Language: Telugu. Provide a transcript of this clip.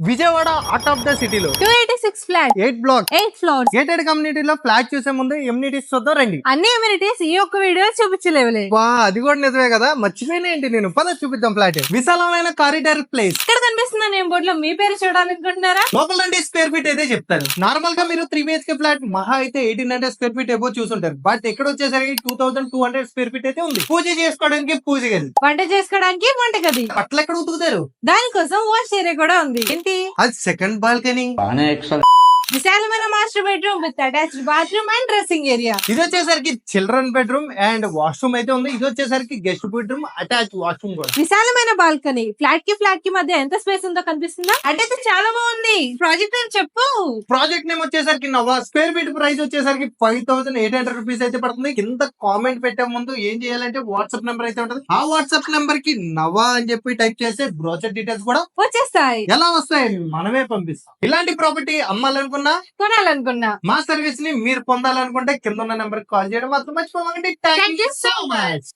విజయవాడ హార్ట్ ఆఫ్ ద సిటీలో 286 ఫ్లాట్ 8 బ్లాక్ 8 ఫ్లోర్స్ గేటెడ్ కమ్యూనిటీలో ఫ్లాట్ చూసే ముందు ఎమ్యూనిటీస్ చూద్దాం రండి. అన్ని అమ్యూనిటీస్ ఈ ఒక్క వీడియో చూపించలేవులే. వా అది కూడా నిజమే కదా, మర్చిపోయినా ఏంటి నేను. పద చూపిద్దాం ఫ్లాట్. విశాలమైన కారిడార్ ప్లేస్. ఇక్కడ కనిపిస్తున్న నేమ్ బోర్డు లో మీ పేరు చూడాలనుకుంటున్నారా? లోపల నుండి స్క్వేర్ ఫీట్ అయితే చెప్తారు. నార్మల్ గా మీరు 3 BHK ఫ్లాట్ మహా అయితే 1800 స్క్వేర్ ఫీట్ ఏవో చూసుంటారు. బట్ ఇక్కడ వచ్చేసరికి 2200 స్క్వేర్ ఫీట్ అయితే ఉంది. పూజ చేసుకోవడానికి పూజ గది, వంట చేసుకోవడానికి వంటగది, బట్టలు ఎక్కడ ఉతుకుతారు, దానికోసం వాష్ ఏరియా కూడా ఉంది. ఏంటి అది సెకండ్ బాల్కనీ. విశాలమైన master bedroom with attached bathroom and dressing area. ఇది వచ్చేసరికి చిల్డ్రన్ బెడ్రూమ్ అండ్ వాష్రూమ్ అయితే ఉంది. ఇది వచ్చేసరికి గెస్ట్ బెడ్రూమ్ అటాచ్ వాష్రూమ్ కూడా. విశాలమైన బాల్కనీ. ఫ్లాట్ కి మధ్య ఎంత స్పేస్ ఉందో కనిపిస్తుందా? అటైతే చాలా బాగుంది. ప్రాజెక్ట్ అని చెప్పు. ప్రాజెక్ట్ నేమ్ వచ్చేసరికి నవా. స్క్వేర్ ఫీట్ ప్రైస్ వచ్చేసరికి 5800 రూపీస్ అయితే పడుతుంది. కింద కామెంట్ పెట్టే ముందు ఏం చేయాలంటే వాట్సాప్ నెంబర్ అయితే ఉంటుంది. ఆ వాట్సాప్ నెంబర్ కి నవా అని చెప్పి టైప్ చేస్తే బ్రోచర్ డీటెయిల్స్ కూడా వచ్చేస్తాయి. ఎలా వస్తాయి మనమే పంపిస్తాం. ఇలాంటి ప్రాపర్టీ అమ్మాలనుకున్నా, కొనాలనుకున్నా, మా సర్వీస్ ని మీరు పొందాలనుకుంటే కింద ఉన్న నెంబర్ కాల్ చేయడం మాత్రం మర్చిపోకండి. Thank you so much.